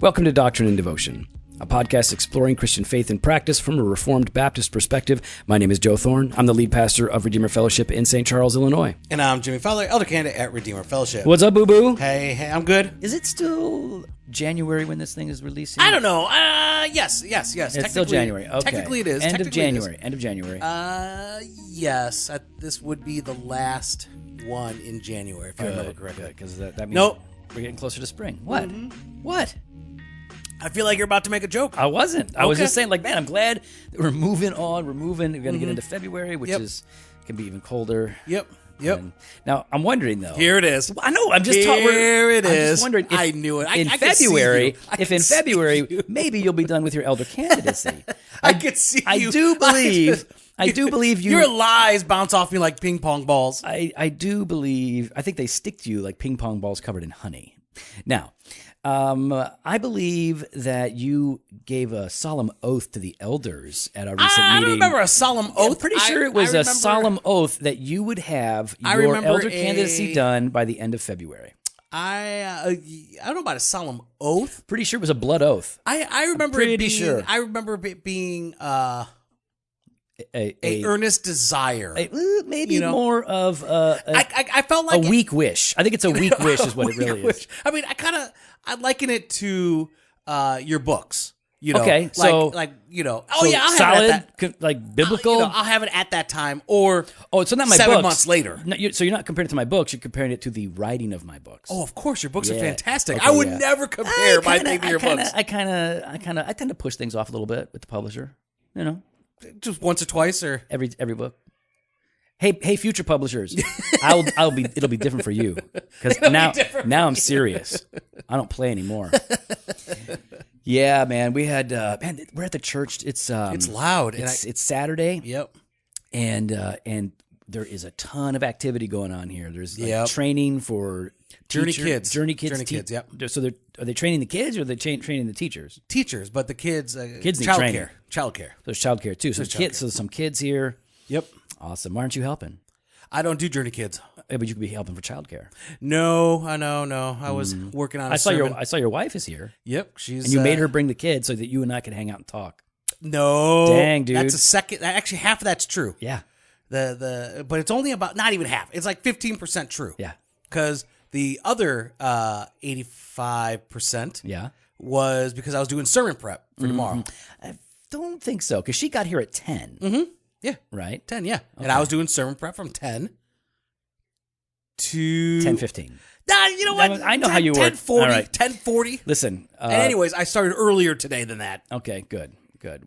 Welcome to Doctrine and Devotion, a podcast exploring Christian faith and practice from a Reformed Baptist perspective. My name is Joe Thorne. I'm the lead pastor of Redeemer Fellowship in St. Charles, Illinois. And I'm Jimmy Fowler, elder candidate at Redeemer Fellowship. What's up, boo-boo? Hey, I'm good. Is it still January when this thing is releasing? I don't know. Yes. It's still January. Okay. Technically it is. End of January. Yes. This would be the last one in January, if I remember correctly. Because that means Nope. we're getting closer to spring. What? What? I feel like you're about to make a joke. I wasn't. I was Okay. just saying, man, I'm glad that we're moving on. We're moving. We're going to get into February, which can be even colder. Yep. And now, I'm wondering, though. Here it is. I know. I'm just Here it I'm is. just wondering if I knew it. in I could see February, you. I if could in see February, you. maybe you'll be done with your elder candidacy. I could see I you. do believe you. Your lies bounce off me like ping pong balls. I do believe. I think they stick to you like ping pong balls covered in honey. Now, I believe that you gave a solemn oath to the elders at a recent meeting. I don't remember a solemm oath. I'm pretty sure it was a solemn oath that you would have your elder candidacy done by the end of February. I don't know about a solemn oath. Pretty sure it was a blood oath. I remember I'm it pretty being. sure. I remember it being A earnest desire. maybe you know? more of I felt like a weak wish. I think it's a weak wish is what it really is. I mean, I liken it to your books. You know, Okay, so- I'll So have solid, it at that. like biblical. I'll have it at that time, or so not my 7 books. months later. No, so you're not comparing it to my books. You're comparing it to the writing of my books. Oh, of course, your books are Yeah. fantastic. Okay, I would yeah. never compare my thing to your books. I tend to push things off a little bit with the publisher. You know, Just once or twice, or every book. Hey, future publishers, it'll be different for you because now I'm serious. I don't play anymore. Yeah, man, we're at the church. It's loud. It's Saturday. Yep. And there is a ton of activity going on here. There's Yep. training for Journey kids. Yep. So are they training the kids or are they training the teachers? Teachers, but the kids. Kids need training. Childcare. There's childcare too. So some kids here. Yep. Awesome. Why aren't you helping? I don't do Journey Kids. Yeah, but you could be helping for childcare. No. I was working on. I saw your wife is here. Yep, she's. And you made her bring the kids so that you and I could hang out and talk. No. Dang, dude. That's a second. Actually, half of that's true. Yeah. But it's only about not even half. It's like 15% true. Yeah. Because the other 85% Yeah. was because I was doing sermon prep for tomorrow. I don't think so because she got here at 10. Mm-hmm. Yeah. Right? 10, yeah. And I was doing sermon prep from 10 to 10:15. Nah, you know what? I know how you work. 10:40. All right. 10:40. Listen. And anyways, I started earlier today than that. Okay, good.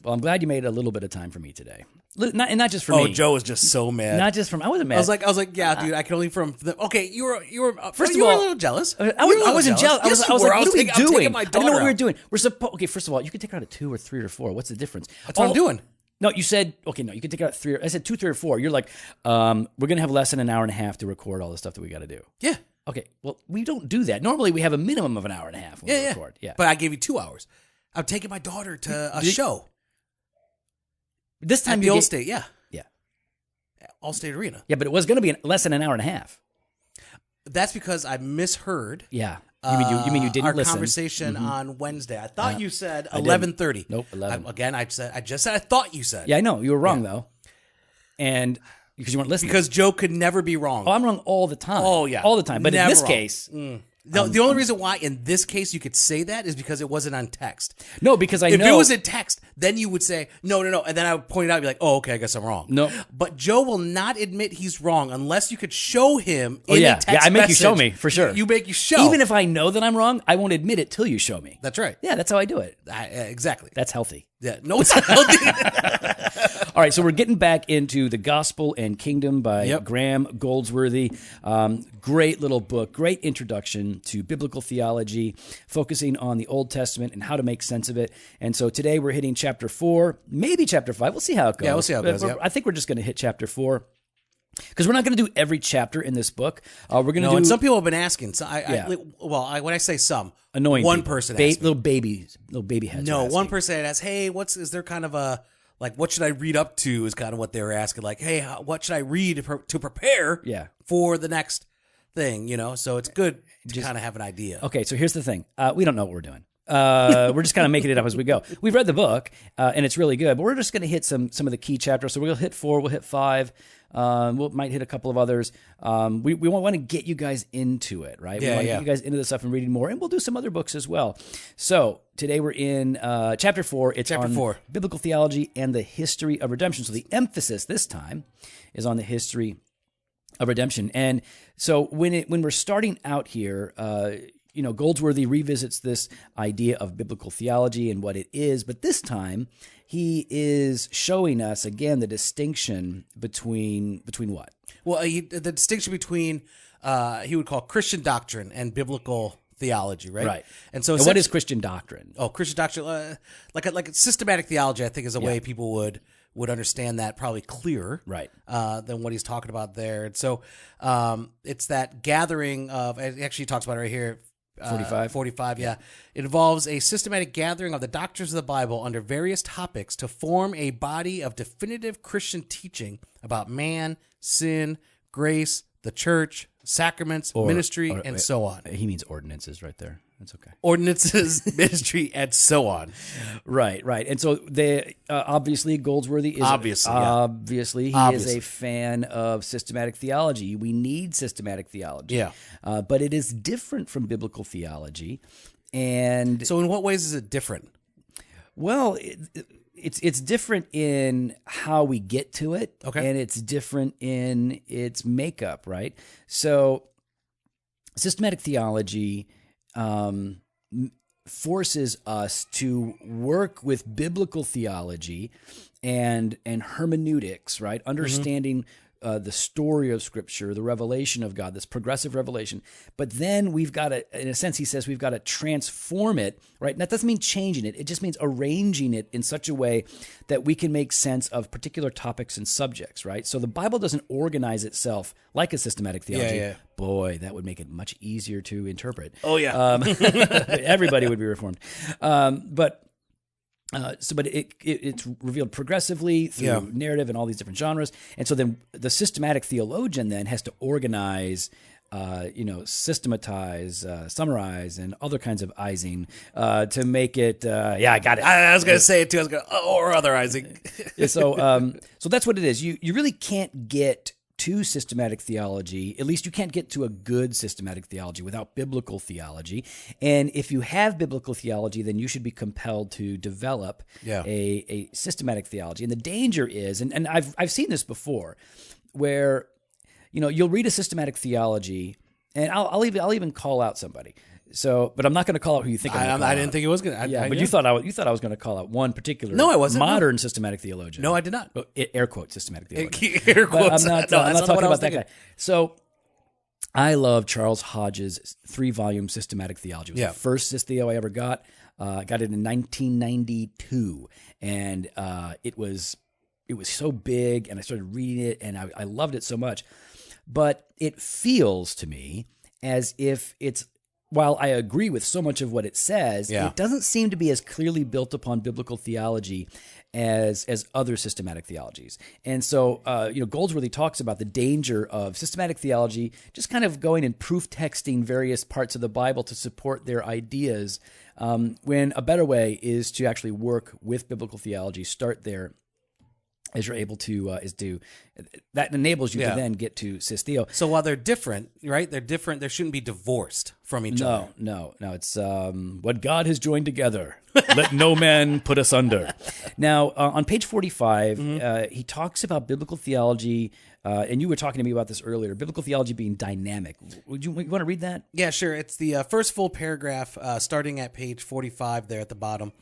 Well, I'm glad you made a little bit of time for me today. Not just for me. Oh, Joe was just so mad. Not just from. I wasn't mad. I was like, yeah, dude. I can only from. Okay, you were. First of you were all, a little jealous. I wasn't jealous. Yes, I was you were. like, what are we I'm doing? taking my I didn't know what we were daughter doing. Okay, first of all, you can take her out at 2 or 3 or 4. What's the difference? That's what I'm doing. No, you said okay. No, you can take her out at 3. I said 2, 3, or 4. You're like, we're gonna have less than an hour and a half to record all the stuff that we got to do. Yeah. Okay. Well, we don't do that. Normally, we have a minimum of an hour and a half when we record. Yeah. But I gave you 2 hours. I'm taking my daughter to a show. This time At the Allstate, yeah. Yeah. Allstate Arena. Yeah, but it was going to be less than an hour and a half. That's because I misheard. Yeah. You mean you didn't our listen? conversation on Wednesday. I thought you said 11:30. Nope, 11. I just said I thought you said. Yeah, I know. You were wrong, though. And because you weren't listening. Because Joe could never be wrong. Oh, I'm wrong all the time. Oh, yeah. All the time. But in Never this wrong. case. The only reason why in this case you could say that is because it wasn't on text. No, because I know. If it was in text, then you would say, no. And then I would point it out and be like, oh, okay, I guess I'm wrong. No. But Joe will not admit he's wrong unless you could show him in a text Yeah, I make message. you show me, for sure. You make you show. Even if I know that I'm wrong, I won't admit it till you show me. That's right. Yeah, that's how I do it. Exactly. That's healthy. Yeah. No, it's not healthy. All right, so we're getting back into The Gospel and Kingdom by Graham Goldsworthy. Great little book, great introduction to biblical theology, focusing on the Old Testament and how to make sense of it. And so today we're hitting chapter 4, maybe chapter 5. We'll see how it goes. Yeah, we'll see how it goes. I think we're just going to hit chapter 4. Because we're not going to do every chapter in this book. We're going to do. And some people have been asking. So when I say some, annoying one people. person asked me. little baby heads. No, are one asking. person had asked, hey, is there kind of a, like, what should I read up to is kind of what they were asking. Like, hey, what should I read to prepare for the next thing, you know? So it's good to kind of have an idea. Okay, so here's the thing. We don't know what we're doing. We're just kind of making it up as we go. We've read the book, and it's really good, but we're just going to hit some of the key chapters. So we'll hit 4, we'll hit 5, we might hit a couple of others. We want to get you guys into it, right? We want to get you guys into this stuff and reading more, and we'll do some other books as well. So today we're in chapter 4. It's chapter 4, biblical theology and the history of redemption. So the emphasis this time is on the history of redemption. And so when we're starting out here, Goldsworthy revisits this idea of biblical theology and what it is, but this time he is showing us again the distinction between what? Well, the distinction between he would call Christian doctrine and biblical theology, right? Right. And so, what is Christian doctrine? Oh, Christian doctrine, like a systematic theology, I think, is a way people would understand that probably clearer, right, than what he's talking about there. And so, it's that gathering of. Actually, he talks about it right here. 45, yeah. It involves a systematic gathering of the doctrines of the Bible under various topics to form a body of definitive Christian teaching about man, sin, grace, the church, sacraments, ministry, and so on. He means ordinances right there. That's okay. Ordinances, ministry, and so on. Right. And so they obviously Goldsworthy is obviously is a fan of systematic theology. We need systematic theology. But it is different from biblical theology. And so in what ways is it different? Well, it's different in how we get to it, and it's different in its makeup, right? So systematic theology forces us to work with biblical theology and hermeneutics, right? Understanding the story of Scripture, the revelation of God, this progressive revelation. But then we've got to, in a sense, he says we've got to transform it, right? And that doesn't mean changing it. It just means arranging it in such a way that we can make sense of particular topics and subjects, right? So the Bible doesn't organize itself like a systematic theology. Boy, that would make it much easier to interpret. Oh, yeah. Everybody would be reformed. But it's revealed progressively through narrative and all these different genres. And so then the systematic theologian then has to organize, systematize, summarize, and other kinds of izing to make it. I got it. I was going to say it too. I was going or other izing. So that's what it is. You really can't get to systematic theology, at least you can't get to a good systematic theology without biblical theology. And if you have biblical theology, then you should be compelled to develop a systematic theology. And the danger is, and I've seen this before, where you'll read a systematic theology, and I'll even call out somebody. So, but I'm not going to call out who you think I'm going to call I didn't think it was going to. But you thought I was going to call out one particular No, I wasn't. modern systematic theologian. No, I did not. Air quote systematic theologian. Air quotes. I'm not talking about that guy. So I love Charles Hodge's 3-volume systematic theology. It was the first Systeo I ever got. Got it in 1992, and it was so big, and I started reading it, and I loved it so much. But it feels to me as if it's, while I agree with so much of what it says, it doesn't seem to be as clearly built upon biblical theology as other systematic theologies. And so, Goldsworthy talks about the danger of systematic theology just kind of going and proof texting various parts of the Bible to support their ideas, when a better way is to actually work with biblical theology, start there, as you're able to, that enables you to then get to Systeo. So while they're different, right? They're different. They shouldn't be divorced from each other. No. It's what God has joined together. Let no man put us under. Now, on page 45, he talks about biblical theology, and you were talking to me about this earlier. Biblical theology being dynamic. You want to read that? Yeah, sure. It's the first full paragraph, starting at page 45 there at the bottom.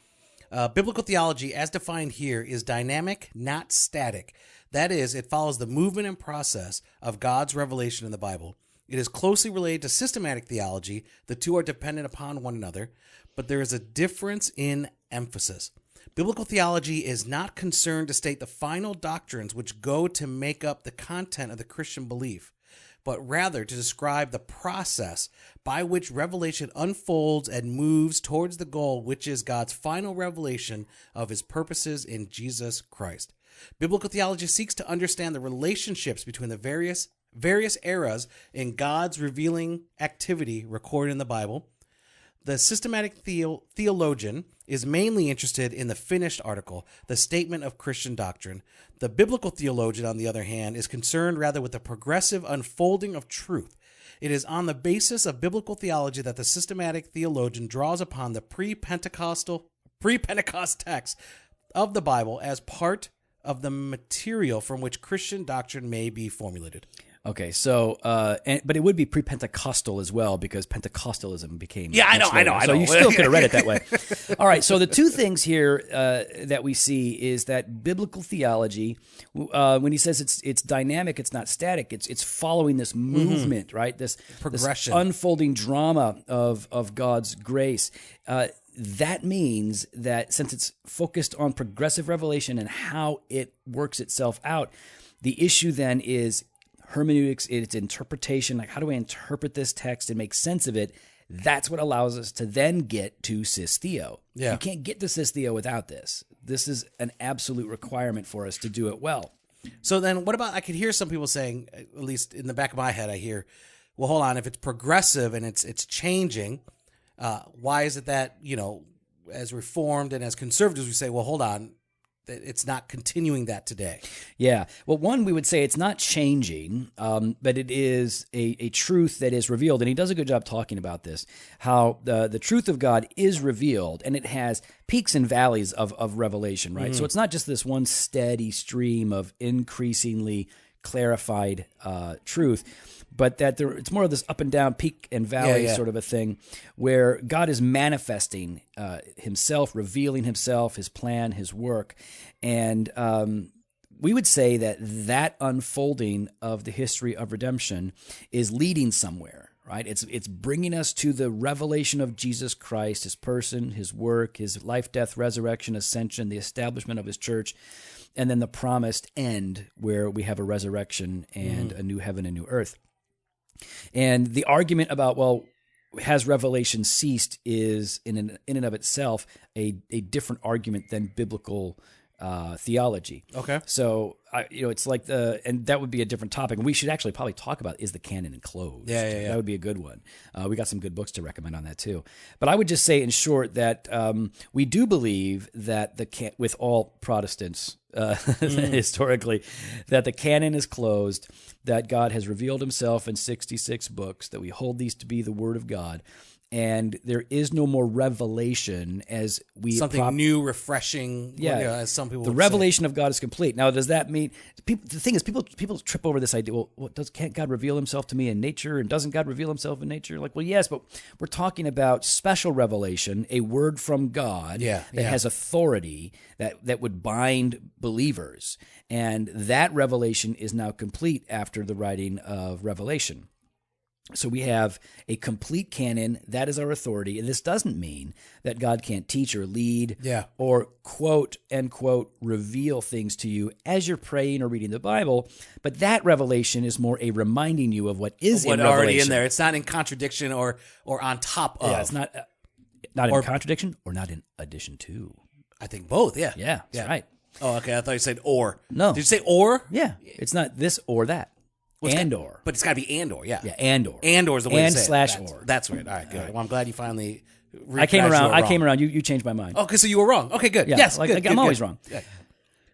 Biblical theology, as defined here, is dynamic, not static. That is, it follows the movement and process of God's revelation in the Bible. It is closely related to systematic theology. The two are dependent upon one another, but there is a difference in emphasis. Biblical theology is not concerned to state the final doctrines which go to make up the content of the Christian belief, but rather to describe the process by which revelation unfolds and moves towards the goal, which is God's final revelation of his purposes in Jesus Christ. Biblical theology seeks to understand the relationships between the various eras in God's revealing activity recorded in the Bible. The systematic theologian is mainly interested in the finished article, the statement of Christian doctrine. The biblical theologian, on the other hand, is concerned rather with the progressive unfolding of truth. It is on the basis of biblical theology that the systematic theologian draws upon the pre-Pentecost text of the Bible as part of the material from which Christian doctrine may be formulated. Okay, so but it would be pre-Pentecostal as well because Pentecostalism became I know. So you still could have read it that way. All right, so the two things here that we see is that biblical theology, when he says it's dynamic, it's not static. It's following this movement, right? This progression, this unfolding drama of God's grace. That means that since it's focused on progressive revelation and how it works itself out, the issue then is hermeneutics, it's interpretation. Like, how do I interpret this text and make sense of it? That's what allows us to then get to cis theo. Yeah. You can't get to cis theo without this. This is an absolute requirement for us to do it well. So then what about, I could hear some people saying, at least in the back of my head, I hear, well, hold on, if it's progressive and it's changing, why is it that, as Reformed and as conservatives, we say, well, hold on, that it's not continuing that today? Yeah. Well, one, we would say it's not changing, but it is a truth that is revealed. And he does a good job talking about this, how the truth of God is revealed, and it has peaks and valleys of revelation, right? So it's not just this one steady stream of increasingly clarified truth, but that it's more of this up and down, peak and valley sort of a thing, where God is manifesting himself, revealing himself, his plan, his work. And we would say that unfolding of the history of redemption is leading somewhere, right? It's bringing us to the revelation of Jesus Christ, his person, his work, his life, death, resurrection, ascension, the establishment of his church, and then the promised end where we have a resurrection and a new heaven and new earth. And the argument about, well, has revelation ceased is in and of itself a different argument than biblical theology. Okay. So, it's like and that would be a different topic. And we should actually probably talk about, is the canon enclosed? Yeah. That would be a good one. We got some good books to recommend on that too. But I would just say in short that we do believe that with all Protestants historically, that the canon is closed, that God has revealed himself in 66 books, that we hold these to be the Word of God, and there is no more revelation as we... Something new, refreshing, as some people the would revelation of God is complete. Now, does that mean... the thing is, people trip over this idea, well, can't God reveal himself to me in nature, and doesn't God reveal himself in nature? Like, well, yes, but we're talking about special revelation, a word from God that has authority, that would bind believers. And that revelation is now complete after the writing of Revelation. So we have a complete canon. That is our authority. And this doesn't mean that God can't teach or lead or quote, end quote, reveal things to you as you're praying or reading the Bible. But that revelation is more a reminding you of what is in Revelation. Already in there. It's not in contradiction or on top of. Yeah, it's not in contradiction or not in addition to. I think both, Yeah, that's right. Oh, okay. I thought you said or. No. Did you say or? Yeah. It's not this or that. And/or. But it's got to be and/or, yeah. Yeah, and/or. And/or is the way to say it. /or. That's right. All right, good. Well, I'm glad you finally... I came around. You changed my mind. Okay, so you were wrong. Okay, good. Yeah, Yes, good. I'm always wrong. Good.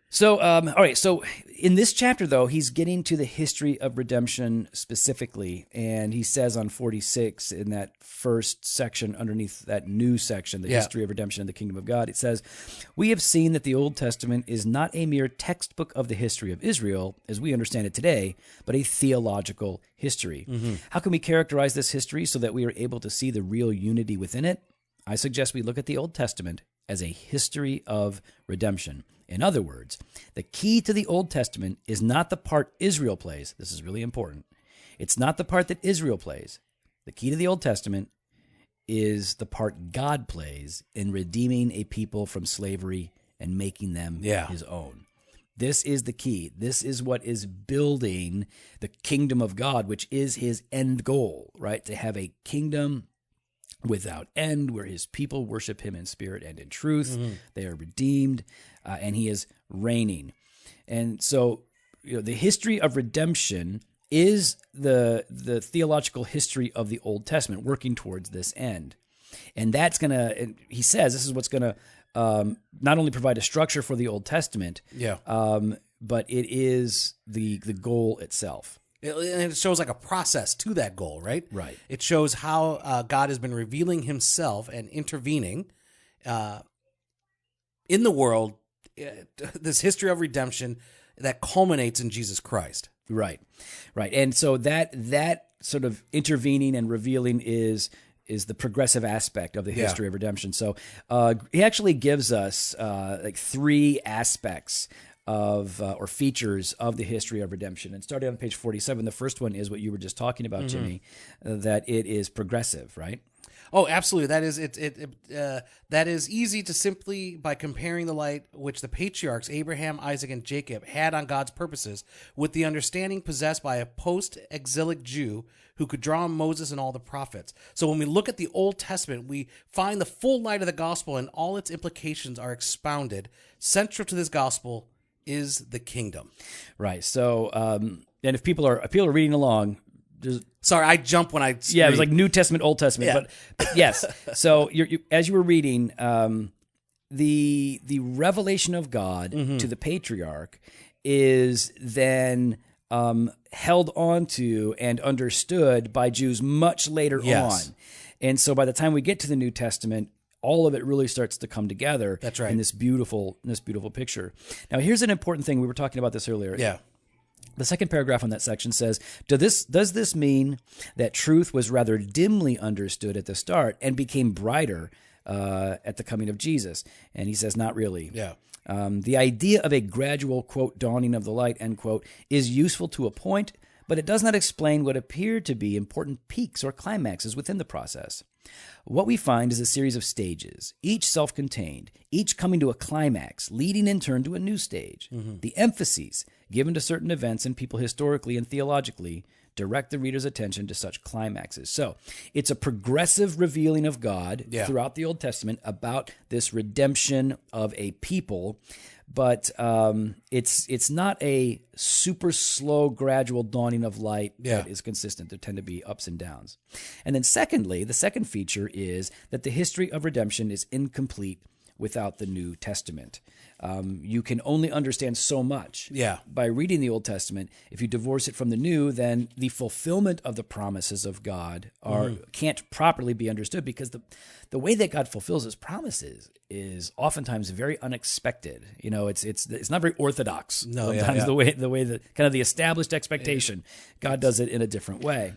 So, all right. So in this chapter, though, he's getting to the history of redemption specifically. And he says on 46 in that first section underneath that new section, the history of redemption in the kingdom of God, it says, "We have seen that the Old Testament is not a mere textbook of the history of Israel as we understand it today, but a theological history. How can we characterize this history so that we are able to see the real unity within it? I suggest we look at the Old Testament as a history of redemption. In other words, the key to the Old Testament is not the part Israel plays. This is really important. It's not the part that Israel plays. The key to the Old Testament is the part God plays in redeeming a people from slavery and making them his own. This is the key. This is what is building the kingdom of God, which is his end goal, right? To have a kingdom without end, where his people worship him in spirit and in truth. They are redeemed, and he is reigning. And so, the history of redemption is the theological history of the Old Testament, working towards this end. And that's going to, he says, this is what's going to not only provide a structure for the Old Testament, but it is the goal itself. It shows like a process to that goal, right? Right. It shows how God has been revealing himself and intervening in the world, this history of redemption that culminates in Jesus Christ. Right. And so that sort of intervening and revealing is the progressive aspect of the history of redemption. So he actually gives us like three aspects of or features of the history of redemption. And starting on page 47, the first one is what you were just talking about, Jimmy, that it is progressive, right? Oh, absolutely. That is that is easy to simply by comparing the light which the patriarchs Abraham, Isaac, and Jacob had on God's purposes with the understanding possessed by a post-exilic Jew who could draw on Moses and all the prophets. So when we look at the Old Testament, we find the full light of the gospel and all its implications are expounded. Central to this gospel is the kingdom. Right. So, and if people are reading along, sorry, I jump when I it was like New Testament, Old Testament, but yes. So you as you were reading, the revelation of God to the patriarch is then held onto and understood by Jews much later on, and so by the time we get to the New Testament, all of it really starts to come together. That's right. In this beautiful picture. Now, here's an important thing. We were talking about this earlier. Yeah. The second paragraph on that section says, does this mean that truth was rather dimly understood at the start and became brighter at the coming of Jesus? And he says, not really. Yeah. The idea of a gradual, quote, dawning of the light, end quote, is useful to a point, but it does not explain what appear to be important peaks or climaxes within the process. What we find is a series of stages, each self-contained, each coming to a climax, leading in turn to a new stage. The emphases given to certain events and people historically and theologically direct the reader's attention to such climaxes. So it's a progressive revealing of God throughout the Old Testament about this redemption of a people, but it's not a super slow, gradual dawning of light that is consistent. There tend to be ups and downs. And then secondly, the second feature is that the history of redemption is incomplete without the New Testament. You can only understand so much by reading the Old Testament. If you divorce it from the New, then the fulfillment of the promises of God can't properly be understood, because the way that God fulfills his promises is oftentimes very unexpected. You know, it's not very orthodox. Sometimes the way that kind of the established expectation, God does it in a different way.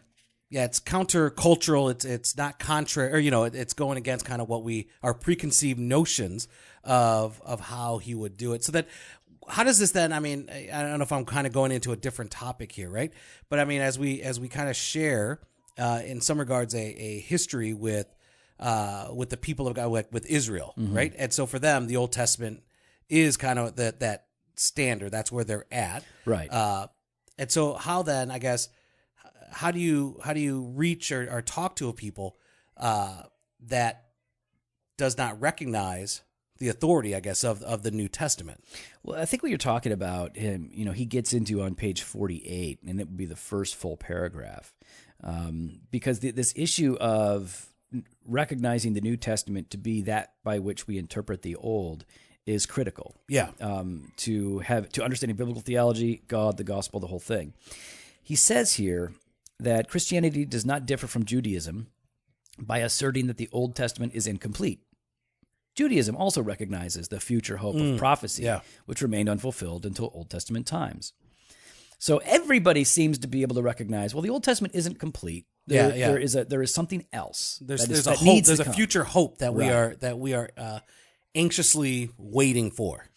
Yeah, it's countercultural. It's not contrary, or it's going against kind of what our preconceived notions of how he would do it. So that, how does this then? I mean, I don't know if I'm kind of going into a different topic here, right? But I mean, as we kind of share in some regards a history with the people of God, with Israel, right? And so for them, the Old Testament is kind of that standard. That's where they're at, right? And so how then, I guess, how do you reach or talk to a people that does not recognize the authority, I guess, of the New Testament? Well, I think what you're talking about, him, he gets into on page 48, and it would be the first full paragraph, because this issue of recognizing the New Testament to be that by which we interpret the Old is critical. Yeah. To understanding biblical theology, God, the gospel, the whole thing. He says here that Christianity does not differ from Judaism by asserting that the Old Testament is incomplete. Judaism also recognizes the future hope of prophecy, which remained unfulfilled until Old Testament times. So everybody seems to be able to recognize, well, the Old Testament isn't complete. There is something else. There's a hope. There's a future hope that we are anxiously waiting for.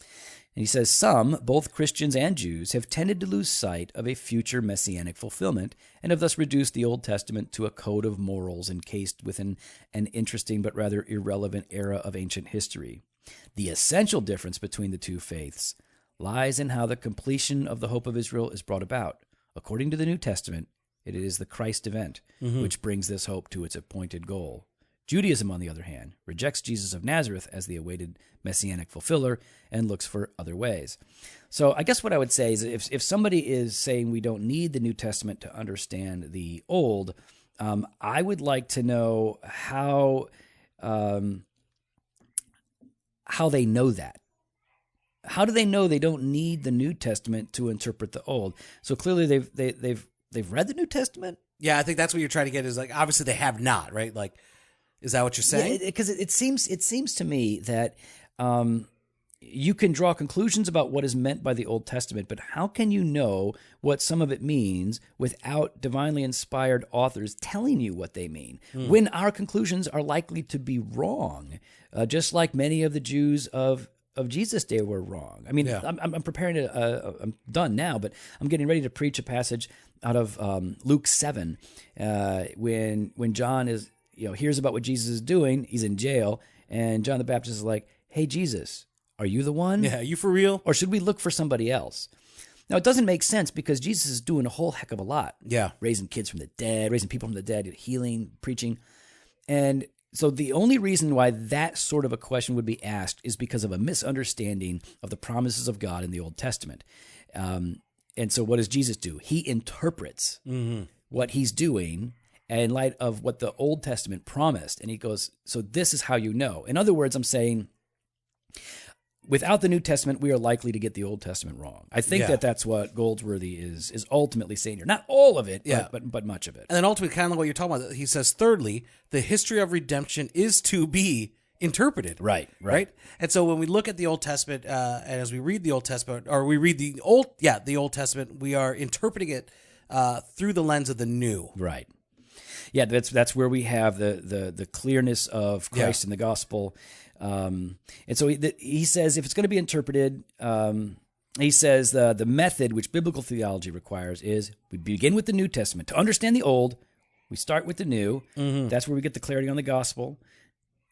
And he says some, both Christians and Jews, have tended to lose sight of a future messianic fulfillment and have thus reduced the Old Testament to a code of morals encased within an interesting but rather irrelevant era of ancient history. The essential difference between the two faiths lies in how the completion of the hope of Israel is brought about. According to the New Testament, it is the Christ event which brings this hope to its appointed goal. Judaism, on the other hand, rejects Jesus of Nazareth as the awaited messianic fulfiller and looks for other ways. So I guess what I would say is if somebody is saying we don't need the New Testament to understand the Old, I would like to know how how they know that. How do they know they don't need the New Testament to interpret the Old? So clearly they've read the New Testament. Yeah, I think that's what you're trying to get is like, obviously they have not, right? Like, is that what you're saying? Because it seems to me that you can draw conclusions about what is meant by the Old Testament, but how can you know what some of it means without divinely inspired authors telling you what they mean? When our conclusions are likely to be wrong, just like many of the Jews of Jesus' day were wrong. I mean, Yeah. I'm preparing to, I'm done now, but I'm getting ready to preach a passage out of Luke 7 when John is, hears about what Jesus is doing. He's in jail, and John the Baptist is like, "Hey, Jesus, are you the one? Yeah, you for real? Or should we look for somebody else?" Now, it doesn't make sense because Jesus is doing a whole heck of a lot. Yeah. Raising kids from the dead, raising people from the dead, healing, preaching. And so the only reason why that sort of a question would be asked is because of a misunderstanding of the promises of God in the Old Testament. And so what does Jesus do? He interprets what he's doing in light of what the Old Testament promised. And he goes, so this is how you know. In other words, I'm saying, without the New Testament, we are likely to get the Old Testament wrong. I think that's what Goldsworthy is ultimately saying here. Not all of it, but much of it. And then ultimately, kind of like what you're talking about, he says, thirdly, the history of redemption is to be interpreted. Right. And so when we look at the Old Testament, and as we read the Old Testament, or we read the Old Testament, we are interpreting it through the lens of the New. Right. Yeah, that's where we have the clearness of Christ in the gospel. And so he says if it's going to be interpreted, he says the method which biblical theology requires is we begin with the New Testament. To understand the Old, we start with the New. That's where we get the clarity on the gospel.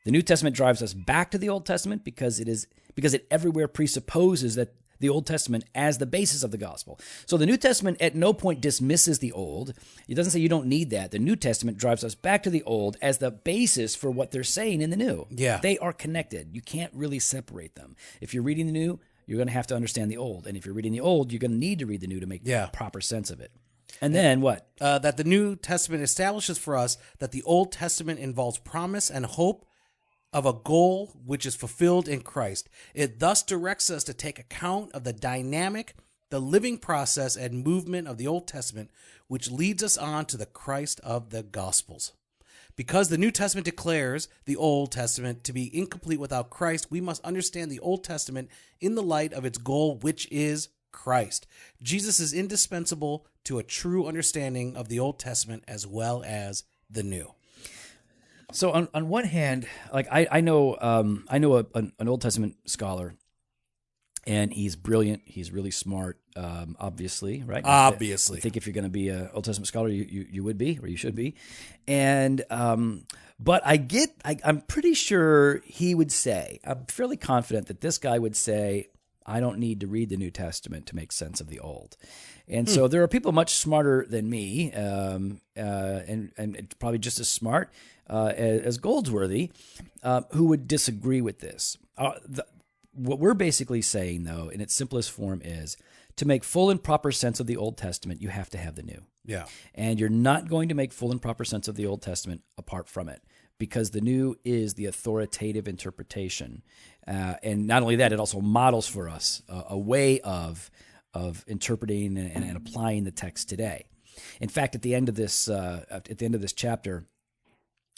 The New Testament drives us back to the Old Testament because it everywhere presupposes that the Old Testament as the basis of the gospel. So the New Testament at no point dismisses the Old. It doesn't say you don't need that. The New Testament drives us back to the Old as the basis for what they're saying in the New. Yeah. They are connected. You can't really separate them. If you're reading the New, you're going to have to understand the Old. And if you're reading the Old, you're going to need to read the New to make proper sense of it. And then what? That the New Testament establishes for us that the Old Testament involves promise and hope of a goal which is fulfilled in Christ. It thus directs us to take account of the dynamic, the living process and movement of the Old Testament, which leads us on to the Christ of the Gospels. Because the New Testament declares the Old Testament to be incomplete without Christ, we must understand the Old Testament in the light of its goal, which is Christ. Jesus is indispensable to a true understanding of the Old Testament as well as the New. So on one hand, like I know an Old Testament scholar, and he's brilliant. He's really smart, obviously, right? Obviously. I think if you're going to be an Old Testament scholar, you would be, or you should be. And but I'm pretty sure he would say, I'm fairly confident that this guy would say, I don't need to read the New Testament to make sense of the Old. And so there are people much smarter than me, and probably just as smart as Goldsworthy, who would disagree with this. What we're basically saying, though, in its simplest form is to make full and proper sense of the Old Testament, you have to have the New. Yeah. And you're not going to make full and proper sense of the Old Testament apart from it, because the New is the authoritative interpretation. And not only that, it also models for us a way of interpreting and applying the text today. In fact, at the end of this chapter,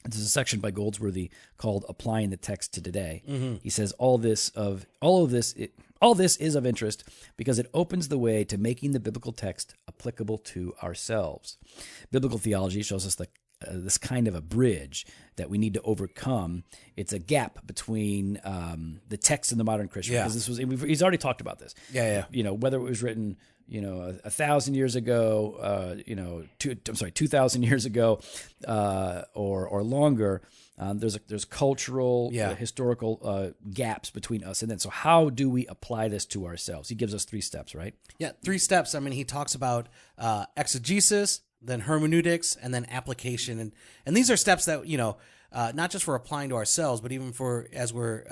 there's a section by Goldsworthy called "Applying the Text to Today." Mm-hmm. He says all this is of interest because it opens the way to making the biblical text applicable to ourselves. Biblical theology shows us this kind of a bridge that we need to overcome. It's a gap between the text and the modern Christian. Yeah. Because he's already talked about this. Yeah. Whether it was written, 1,000 years ago, 2,000 years ago, or longer. There's cultural, historical gaps between us and then. So how do we apply this to ourselves? He gives us 3 steps, right? Yeah, 3 steps. I mean, he talks about exegesis, then hermeneutics, and then application. And these are steps that, not just for applying to ourselves, but even for as we're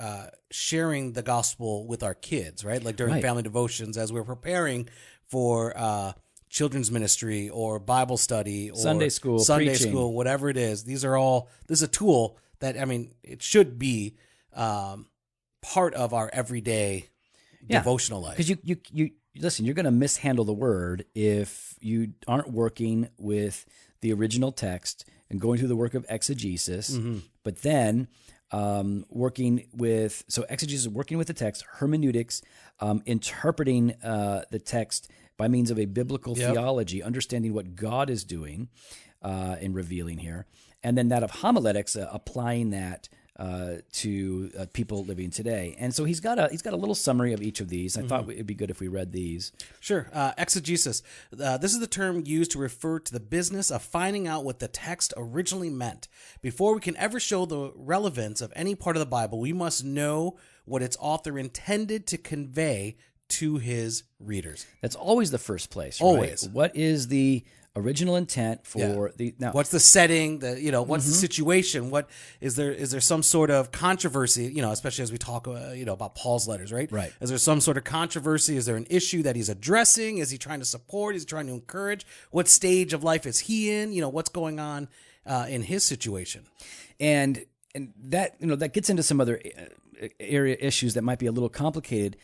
sharing the gospel with our kids, right? Like during family devotions, as we're preparing for children's ministry or Bible study or Sunday school, preaching. whatever it is. This is a tool that, I mean, it should be part of our everyday devotional life. Because you listen, you're going to mishandle the word if you aren't working with the original text and going through the work of exegesis, but then working with exegesis, working with the text, hermeneutics, interpreting the text by means of a biblical theology, understanding what God is doing in revealing here, and then that of homiletics, applying that to people living today. And so he's got a little summary of each of these. I thought it'd be good if we read these. Sure. Exegesis. This is the term used to refer to the business of finding out what the text originally meant. Before we can ever show the relevance of any part of the Bible, we must know what its author intended to convey to his readers. That's always the first place, right? Always. What is the original intent for the now? What's the setting? What's the situation? What is there? Is there some sort of controversy? Especially as we talk, about Paul's letters, right? Right. Is there some sort of controversy? Is there an issue that he's addressing? Is he trying to support? Is he trying to encourage? What stage of life is he in? What's going on in his situation? And that that gets into some other area issues that might be a little complicated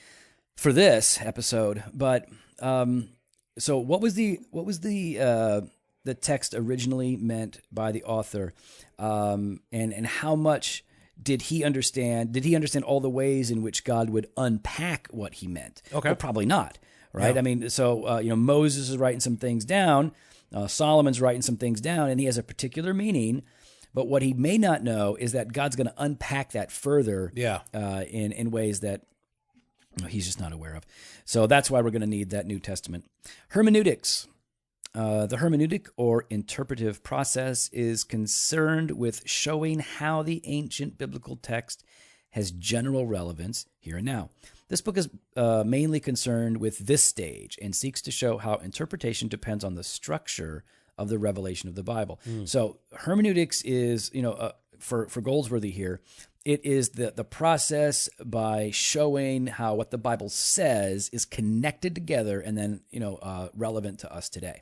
for this episode, but. So what was the text originally meant by the author, and how much did he understand? Did he understand all the ways in which God would unpack what he meant? Okay, well, probably not, right? Yeah. I mean, so Moses is writing some things down, Solomon's writing some things down, and he has a particular meaning. But what he may not know is that God's going to unpack that further, in ways that he's just not aware of. So that's why we're going to need that New Testament. Hermeneutics. The hermeneutic or interpretive process is concerned with showing how the ancient biblical text has general relevance here and now. This book is mainly concerned with this stage and seeks to show how interpretation depends on the structure of the revelation of the Bible. So hermeneutics is, for Goldsworthy here, it is the process by showing how what the Bible says is connected together and then, relevant to us today.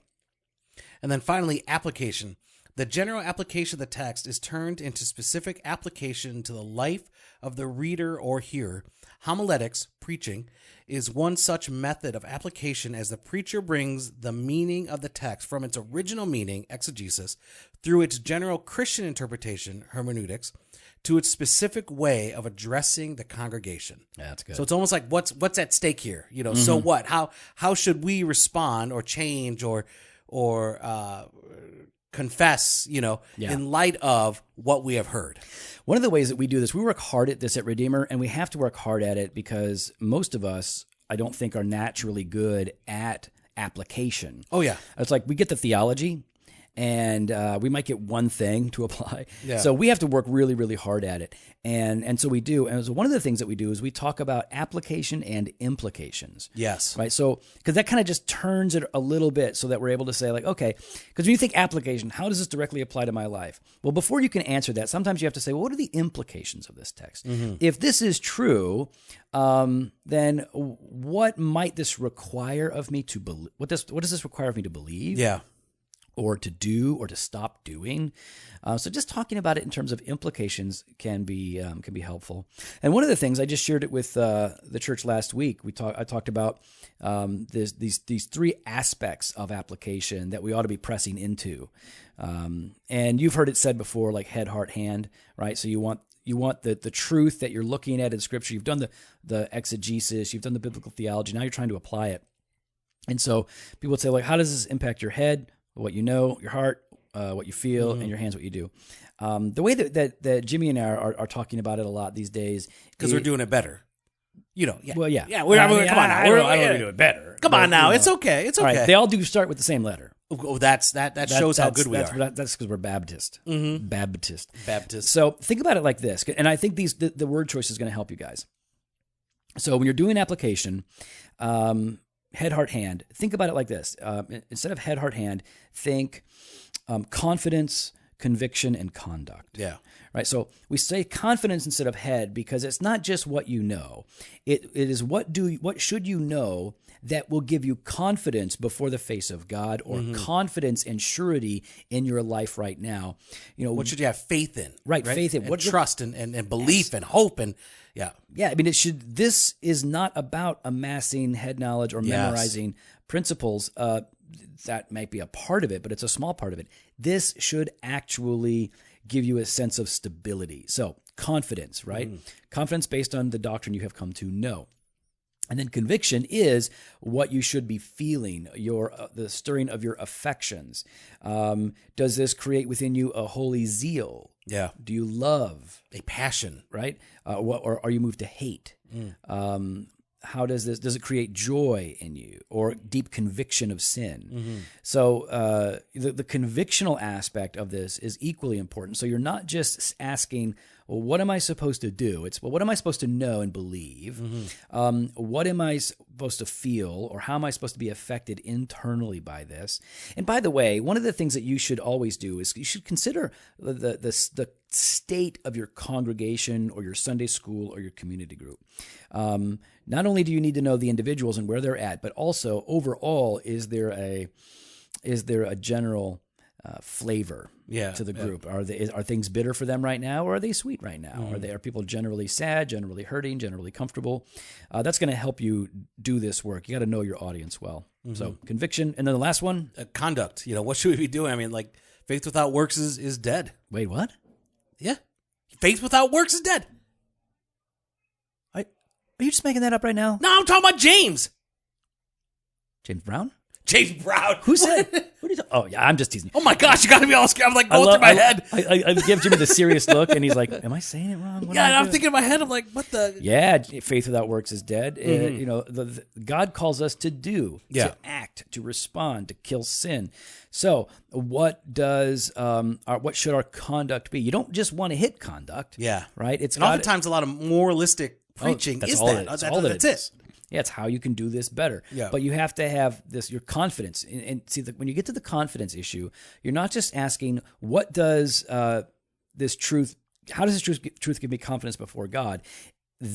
And then finally, application. The general application of the text is turned into specific application to the life of the reader or hearer. Homiletics, preaching, is one such method of application as the preacher brings the meaning of the text from its original meaning, exegesis, through its general Christian interpretation, hermeneutics, to its specific way of addressing the congregation. Yeah, that's good. So it's almost like what's at stake here? So what? How should we respond or change or confess, in light of what we have heard? One of the ways that we do this, we work hard at this at Redeemer, and we have to work hard at it because most of us, I don't think, are naturally good at application. Oh, yeah. It's like we get the theology, and we might get one thing to apply. Yeah. So we have to work really, really hard at it. And so we do. And so one of the things that we do is we talk about application and implications. Yes. Right. So, because that kind of just turns it a little bit so that we're able to say, like, okay, because when you think application, how does this directly apply to my life? Well, before you can answer that, sometimes you have to say, well, what are the implications of this text? If this is true, then what might this require of me to believe? What does this require of me to believe? Yeah. Or to do, or to stop doing. So just talking about it in terms of implications can be helpful. And one of the things I just shared it with the church last week. I talked about these three aspects of application that we ought to be pressing into. And you've heard it said before, like head, heart, hand, right? So you want the truth that you're looking at in Scripture. You've done the exegesis. You've done the biblical theology. Now you're trying to apply it. And so people would say, like, how does this impact your head? What you know, your heart, what you feel, and your hands, what you do. The way that Jimmy and I are talking about it a lot these days, because we're doing it better. Yeah. Well, yeah. Yeah. Come on, I don't know we do it better. Come on now, it's okay. It's okay. All right, they all do start with the same letter. Oh, that shows how good we are. That's because we're Baptist. Baptist. So So think about it like this, and I think the word choice is going to help you guys. So when you're doing application, head, heart, hand. Think about it like this. Instead of head, heart, hand, think confidence, conviction, and conduct. Yeah. Right. So we say confidence instead of head because it's not just what you know. It is what should you know that will give you confidence before the face of God, or confidence and surety in your life right now. What should you have faith in? Right, faith in. And trust and belief and hope and yeah. Yeah, I mean, this is not about amassing head knowledge or memorizing principles. That might be a part of it, but it's a small part of it. This should actually give you a sense of stability. So confidence, right? Confidence based on the doctrine you have come to know. And then conviction is what you should be feeling, the stirring of your affections. Does this create within you a holy zeal? Yeah. Do you love? A passion. Right? Or are you moved to hate? How does it create joy in you, or deep conviction of sin? So the convictional aspect of this is equally important. So you're not just asking, well, what am I supposed to do? It's, well, what am I supposed to know and believe? What am I supposed to feel, or how am I supposed to be affected internally by this? And by the way, one of the things that you should always do is you should consider the state of your congregation or your Sunday school or your community group. Not only do you need to know the individuals and where they're at, but also overall, is there a general flavor to the group? Are things bitter for them right now, or are they sweet right now? Are people generally sad, generally hurting, generally comfortable? That's going to help you do this work. You got to know your audience well. So conviction, and then the last one, conduct. What should we be doing? I mean, like, faith without works is dead. Wait, what? Yeah, faith without works is dead. Are you just making that up right now? No, I'm talking about James. James Brown? James Brown. Who said? What are you oh, yeah, I'm just teasing. Oh my gosh, you got to be all scared. I'm like going through my head. I give Jimmy the serious look, and he's like, "Am I saying it wrong?" I'm thinking in my head. I'm like, "What the?" Yeah, faith without works is dead. God calls us to do, to act, to respond, to kill sin. So, what should our conduct be? You don't just want to hit conduct. Yeah, right. And oftentimes a lot of moralistic preaching that's is all that. That's it. Yeah, it's how you can do this better. Yeah. But you have to have your confidence. And see, when you get to the confidence issue, you're not just asking, what does this truth, how does this truth give me confidence before God?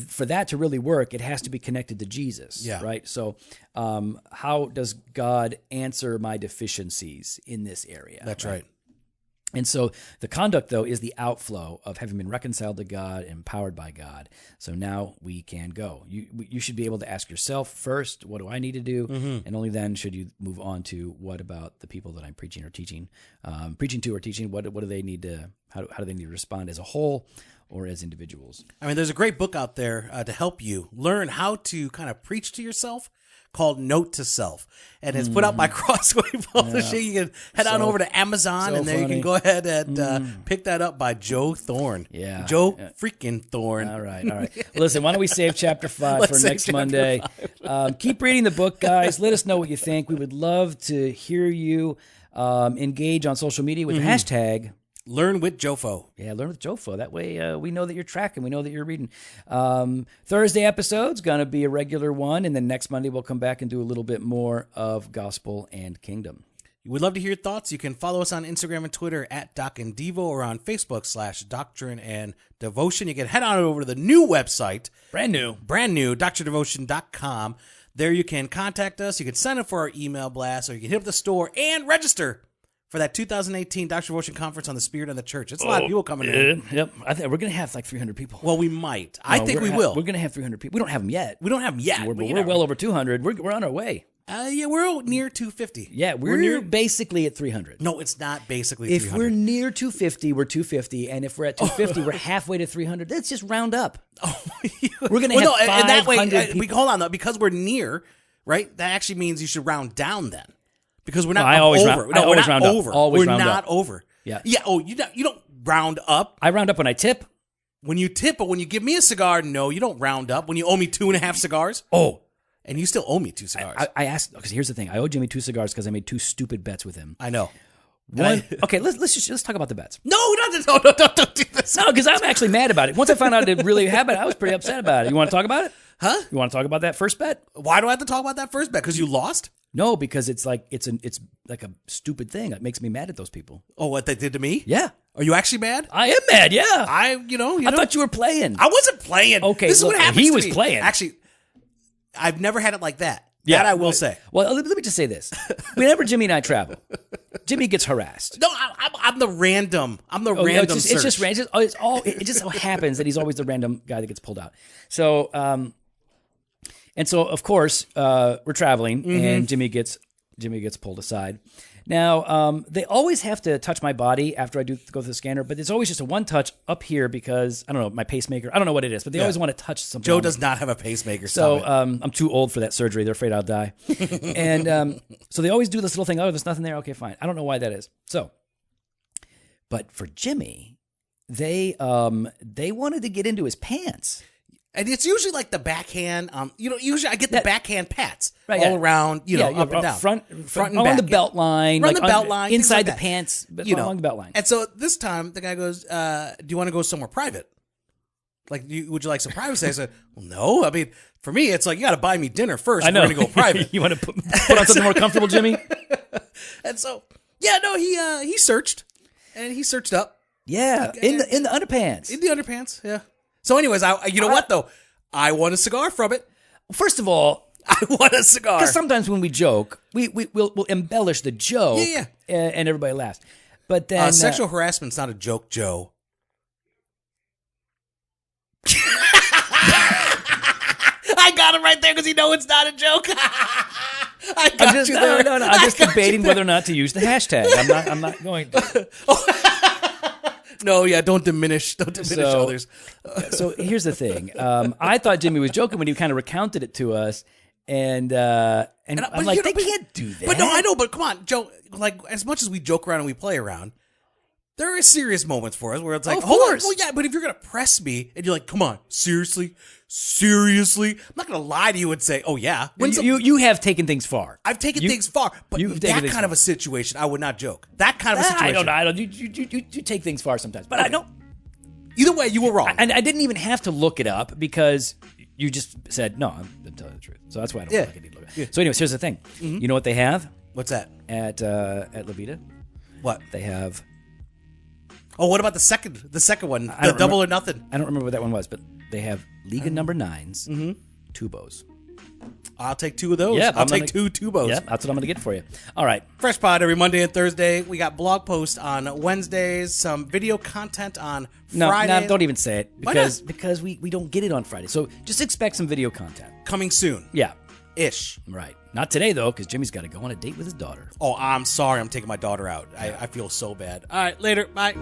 For that to really work, it has to be connected to Jesus, right? So how does God answer my deficiencies in this area? That's right. And so the conduct, though, is the outflow of having been reconciled to God and empowered by God. So now we can go. You should be able to ask yourself first, what do I need to do? And only then should you move on to, what about the people that I'm preaching or teaching? What do they need to, how do they need to respond as a whole or as individuals? I mean, there's a great book out there to help you learn how to kind of preach to yourself, called Note to Self, and it's put out by Crossway Publishing. You can head on over to Amazon, and there you can go ahead and pick that up by Joe Thorne. Yeah, Joe freaking Thorne. All right. Listen, why don't we save chapter 5 for next Monday? Keep reading the book, guys. Let us know what you think. We would love to hear you. Engage on social media with the hashtag Learn with Jofo. Yeah, learn with Jofo. That way we know that you're tracking. We know that you're reading. Thursday episode's going to be a regular one, and then next Monday we'll come back and do a little bit more of Gospel and Kingdom. We'd love to hear your thoughts. You can follow us on Instagram and Twitter at Doc and Devo, or on Facebook /Doctrine and Devotion. You can head on over to the new website. Brand new, DoctrineDevotion.com. There you can contact us. You can sign up for our email blast, or you can hit up the store and register for that 2018 Doctrine Devotion Conference on the Spirit and the Church. It's a lot of people coming in. Yep. I think we're going to have like 300 people. Well, we might. I think we will. We're going to have 300 people. We don't have them yet. We're well over 200. We're on our way. We're near 250. Yeah, we're basically at 300. No, it's not basically 300. If we're near 250, we're 250. And if we're at 250, we're halfway to 300. Let's just round up. We're going to have 500 people. Hold on, though. Because we're near, right? That actually means you should round down then. Because we're not over. We're not over. Always we're round not up. over. Yeah. Yeah. Oh, you don't round up. I round up when I tip. When you tip, but when you give me a cigar, no, you don't round up. When you owe me 2.5 cigars. Oh. And you still owe me 2 cigars. I asked, because here's the thing. I owe Jimmy 2 cigars because I made 2 stupid bets with him. I know. Okay, let's talk about the bets. No, don't do this. No, because I'm actually mad about it. Once I found out it really happened, I was pretty upset about it. You want to talk about it? Huh? You want to talk about that first bet? Why do I have to talk about that first bet? Because you lost? No, because it's like it's like a stupid thing. It makes me mad at those people. Oh, what they did to me? Yeah. Are you actually mad? I am mad, yeah. I thought you were playing. I wasn't playing. Okay, this is what happens. He to was me. playing. Actually, I've never had it like that. Yeah, that I will say. Well, let me just say this: whenever Jimmy and I travel, Jimmy gets harassed. No, I'm the random. I'm the random. It's just random. It just so happens that he's always the random guy that gets pulled out. So, and so of course we're traveling, and Jimmy gets pulled aside. Now, they always have to touch my body after I do go through the scanner, but it's always just a one touch up here because, I don't know, my pacemaker. I don't know what it is, but they always want to touch something. Joe does not have a pacemaker. So I'm too old for that surgery. They're afraid I'll die. And so they always do this little thing. Oh, there's nothing there. Okay, fine. I don't know why that is. So, but for Jimmy, they wanted to get into his pants. And it's usually like the backhand. Usually I get the backhand pats all around. Up and down, front and along back. the belt line, Run the belt line, inside like the that. pants, along the belt line. And so this time the guy goes, "Do you want to go somewhere private? Like, would you like some privacy?" I said, "Well, no. I mean, for me, it's like you got to buy me dinner first. I know. We're going to go private. You want to put on something more comfortable, Jimmy?" And so, he searched, and he searched up. Yeah, in the underpants. In the underpants, yeah. So, anyways, you know what though? I want a cigar from it. First of all, I want a cigar. because sometimes when we joke, we'll embellish the joke, and everybody laughs. But then sexual harassment's not a joke, Joe. I got him right there because it's not a joke. I'm just debating whether or not to use the hashtag. I'm not going to. No, yeah, don't diminish others. So here's the thing. I thought Jimmy was joking when he kind of recounted it to us, and I'm like, they can't do that. But no, I know. But come on, Joe. Like, as much as we joke around and we play around, there is serious moments for us where it's like, of hold course. on. Well, yeah, but if you're gonna press me and you're like, come on, seriously, I'm not gonna lie to you and say, oh yeah. You have taken things far. I've taken things far, but that kind of a situation, I would not joke. That kind of a situation, I don't. You take things far sometimes, but I don't. Either way, you were wrong. And I didn't even have to look it up because you just said, no, I'm telling the truth. So that's why I don't feel like I need to look it up. So anyways, here's the thing. Mm-hmm. You know what they have? What's that? At La Vida? What? They have... Oh, what about the second one? The double or nothing? I don't remember what that one was, but they have Liga number 9s, tubos. I'll take two of those. Yeah, I'll take two tubos. Yeah, that's what I'm going to get for you. All right. Fresh Pod every Monday and Thursday. We got blog posts on Wednesdays, some video content on Fridays. No, don't even say it because we don't get it on Friday. So just expect some video content. Coming soon. Yeah. Ish. Right. Not today, though, because Jimmy's got to go on a date with his daughter. Oh, I'm sorry. I'm taking my daughter out. I feel so bad. All right, later. Bye.